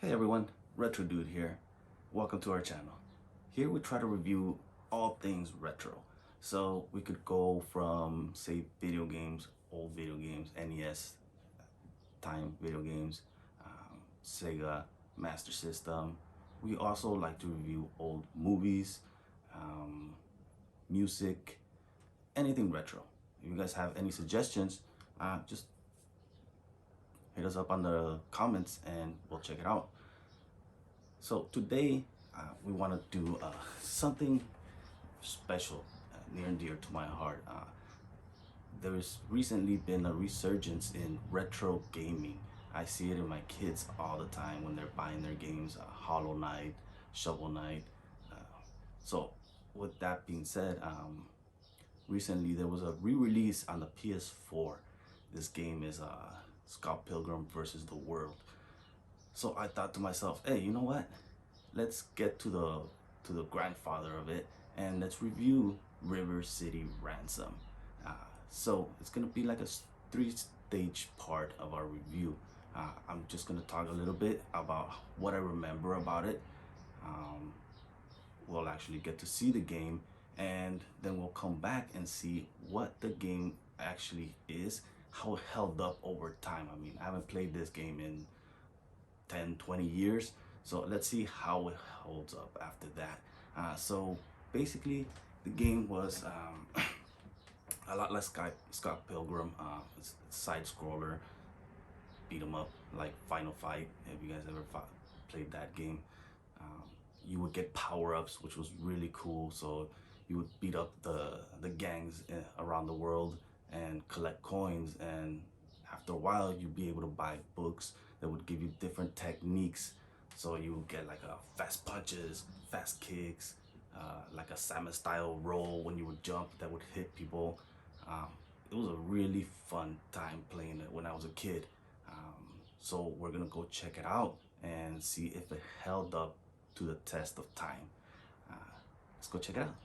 Hey everyone, Retro Dude here. Welcome to our channel. Here we try to review all things retro. So we could go from, say, video games, old video games, NES time video games, Sega, Master System. We also like to review old movies, um, music, anything retro. If you guys have any suggestions, just hit us up on the comments and we'll check it out. So today we want to do something special, near and dear to my heart. There's recently been a resurgence in retro gaming. I see it in my kids all the time when they're buying their games, Hollow Knight, Shovel Knight. Uh, so with that being said, recently there was a re-release on the PS4. This game is Scott Pilgrim versus the World. So I thought to myself, hey, you know what? Let's get to the grandfather of it and let's review River City Ransom. So it's gonna be like a three-stage part of our review. I'm just gonna talk a little bit about what I remember about it. We'll actually get to see the game, and then we'll come back and see what the game actually is, how it held up over time. I mean, I haven't played this game in 10-20 years, so let's see how it holds up after that. So basically the game was a lot like Scott Pilgrim. It's side scroller, beat 'em up like Final Fight. If you guys ever played that game, you would get power-ups, which was really cool. So you would beat up the gangs around the world and collect coins, and after a while you'd be able to buy books that would give you different techniques. So you would get like fast punches, fast kicks, like a Samus style roll when you would jump that would hit people. It was a really fun time playing it when I was a kid. So we're gonna go check it out and see if it held up to the test of time. Let's go check it out.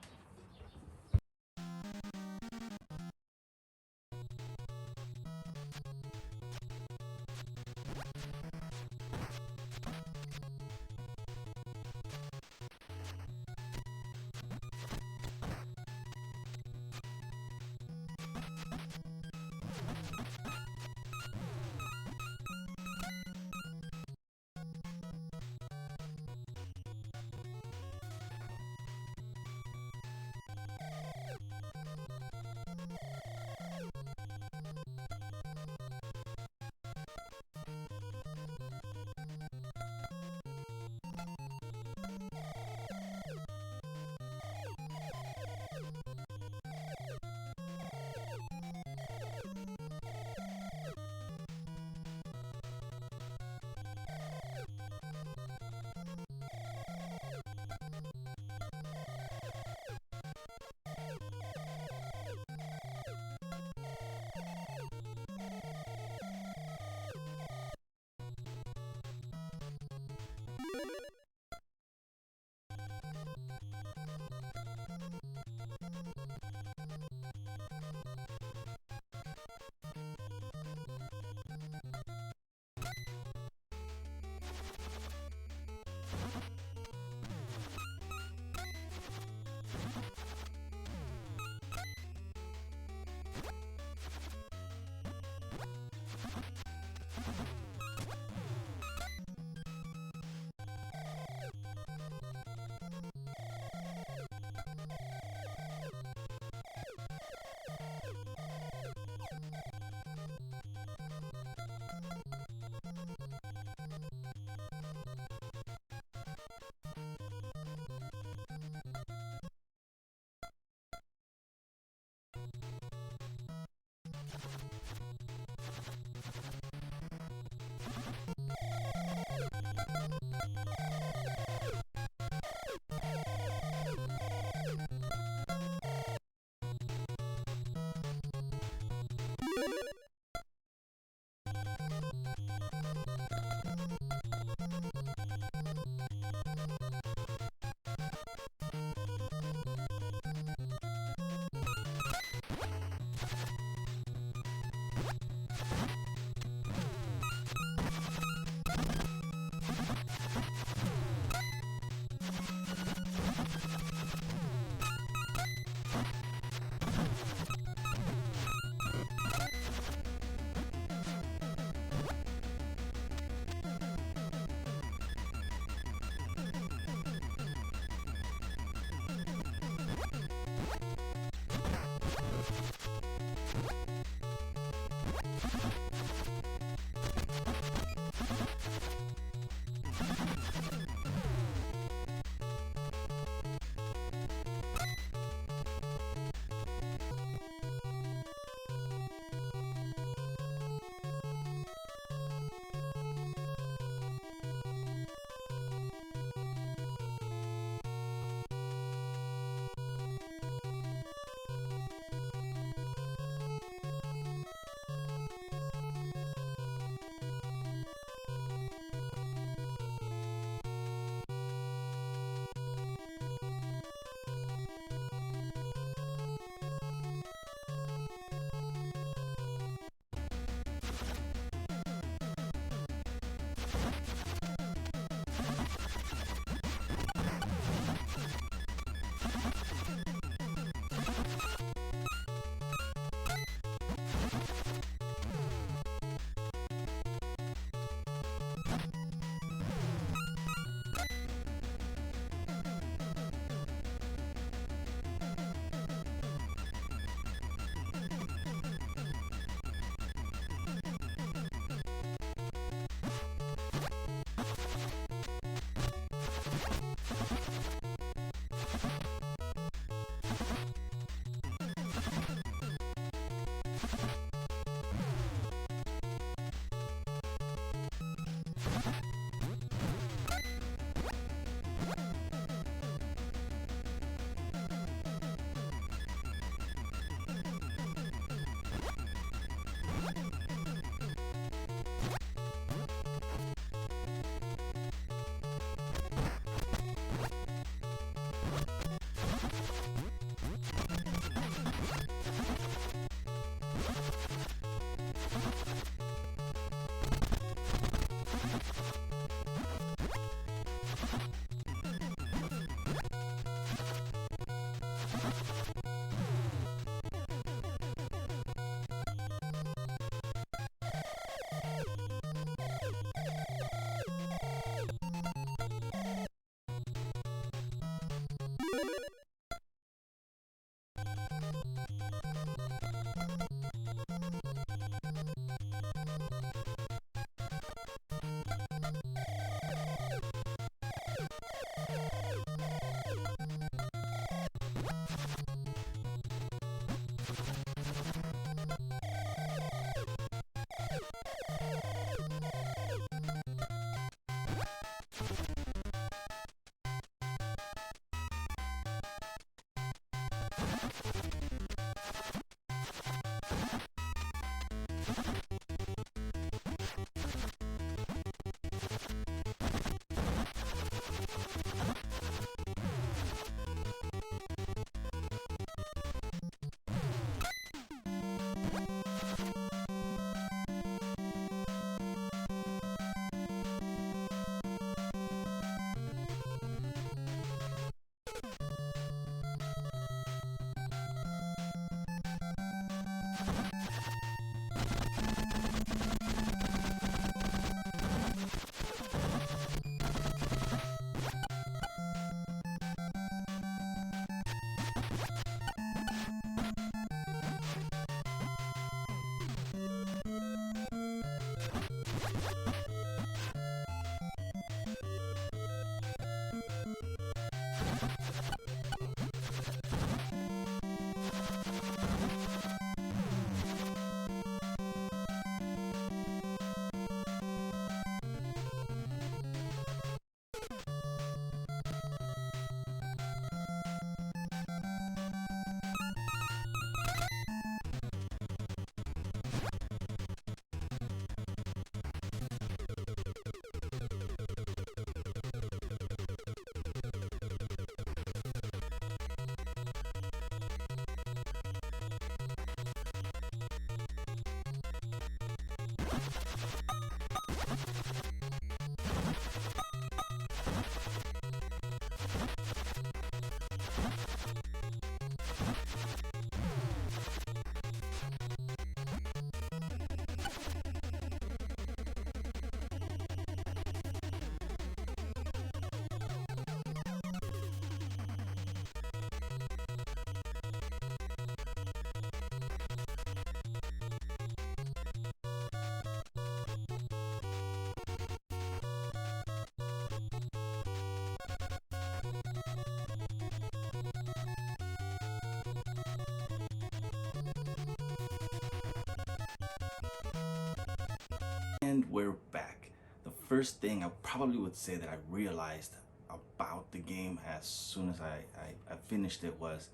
And we're back. The first thing I probably would say that I realized about the game as soon as I finished it was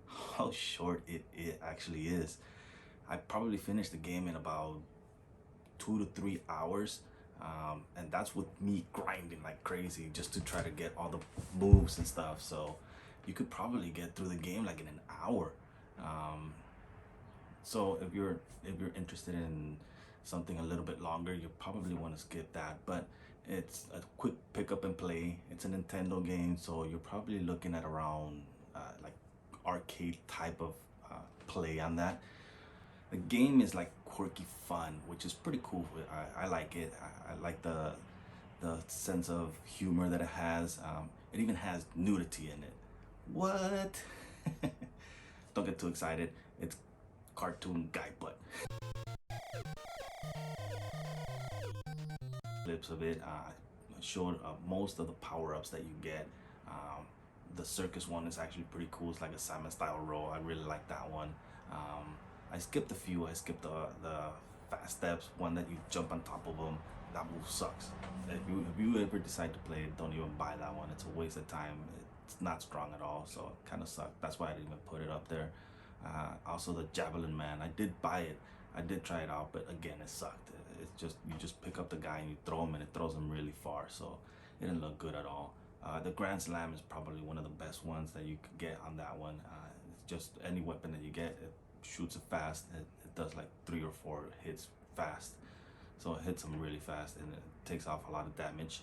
how short it actually is. I probably finished the game in about 2 to 3 hours. And that's with me grinding like crazy just to try to get all the moves and stuff. So you could probably get through the game like in an hour. Um, so if you're interested in something a little bit longer, you probably want to skip that. But it's a quick pick up and play. It's a Nintendo game, so you're probably looking at around like arcade type of play on that. The game is like quirky fun, which is pretty cool. I like it. I like the sense of humor that it has. It even has nudity in it. What? Don't get too excited. It's cartoon guy butt. Clips of it showed most of the power-ups that you get. The circus one is actually pretty cool. It's like a Simon style roll. I really like that one. I skipped a few. I skipped the fast steps, one that you jump on top of them. That move sucks. If you ever decide to play it, don't even buy that one. It's a waste of time. It's not strong at all, so it kind of sucked. That's why I didn't even put it up there. Also the Javelin Man, I did buy it. I did try it out, but again, it sucked. It's just, you just pick up the guy and you throw him, and it throws him really far, so it didn't look good at all. The Grand Slam is probably one of the best ones that you could get on that one. It's just any weapon that you get, it shoots it fast. It does like 3 or 4 hits fast, so it hits them really fast and it takes off a lot of damage.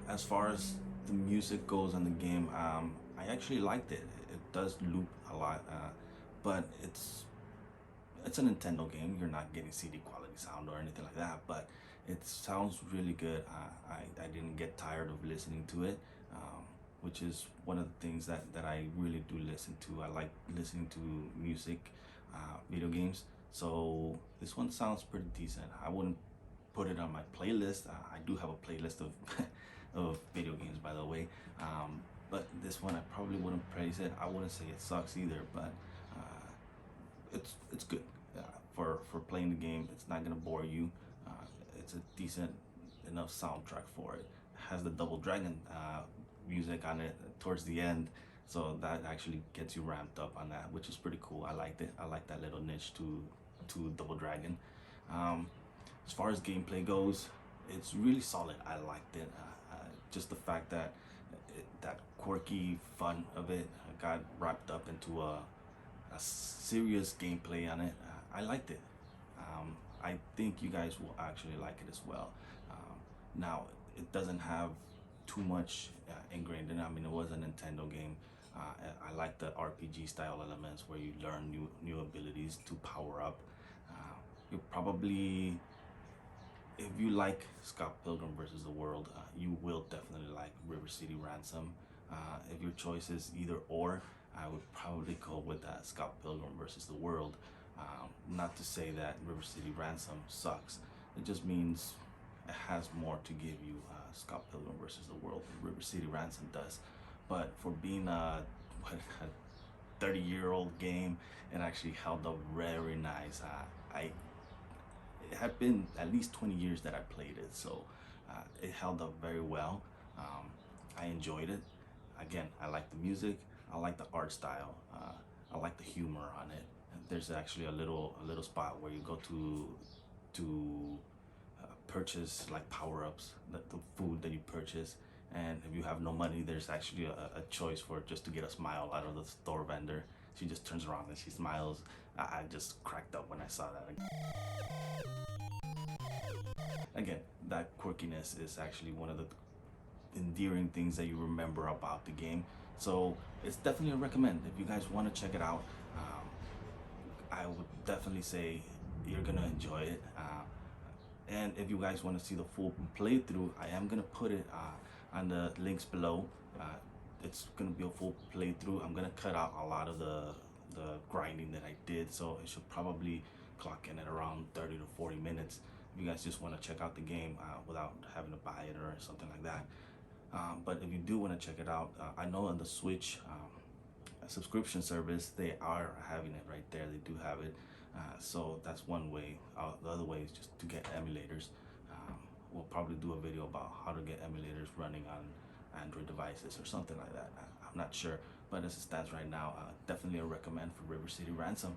As far as the music goes in the game, I actually liked it. It does loop a lot, but it's a Nintendo game. You're not getting CD quality sound or anything like that, but it sounds really good. I didn't get tired of listening to it, which is one of the things that I really do listen to. I like listening to music, video games. So this one sounds pretty decent. I wouldn't put it on my playlist. I do have a playlist of of video games, by the way. But this one I probably wouldn't praise it. I wouldn't say it sucks either, but it's good for playing the game. It's not gonna bore you. It's a decent enough soundtrack for it. It has the Double Dragon music on it towards the end, so that actually gets you ramped up on that, which is pretty cool. I liked it. I like that little niche to Double Dragon. As far as gameplay goes, it's really solid. I liked it. Just the fact that that quirky fun of it got wrapped up into a serious gameplay on it. I liked it. I think you guys will actually like it as well. Now, it doesn't have too much ingrained in it. I mean, it was a Nintendo game. I like the RPG style elements where you learn new abilities to power up. You probably, if you like Scott Pilgrim versus the World, you will definitely like River City Ransom. If your choice is either or, I would probably go with that Scott Pilgrim versus the World. Not to say that River City Ransom sucks. It just means it has more to give you. Scott Pilgrim versus the World, River City Ransom does. But for being a 30-year-old game, it actually held up very nice. It had been at least 20 years that I played it, so it held up very well. I enjoyed it. Again, I like the music. I like the art style. I like the humor on it. There's actually a little spot where you go to purchase like power-ups, the food that you purchase, and if you have no money, there's actually a choice for just to get a smile out of the store vendor. She just turns around and she smiles. I just cracked up when I saw that. Again, that quirkiness is actually one of the endearing things that you remember about the game. So it's definitely a recommend. If you guys want to check it out, I would definitely say you're gonna enjoy it. And if you guys want to see the full playthrough, I am gonna put it on the links below. It's gonna be a full playthrough. I'm gonna cut out a lot of the grinding that I did, so it should probably clock in at around 30 to 40 minutes. If you guys just want to check out the game without having to buy it or something like that. But if you do want to check it out, I know on the Switch subscription service, they are having it right there. They do have it. So that's one way. The other way is just to get emulators. We'll probably do a video about how to get emulators running on Android devices or something like that. I'm not sure, but as it stands right now, definitely a recommend for River City Ransom.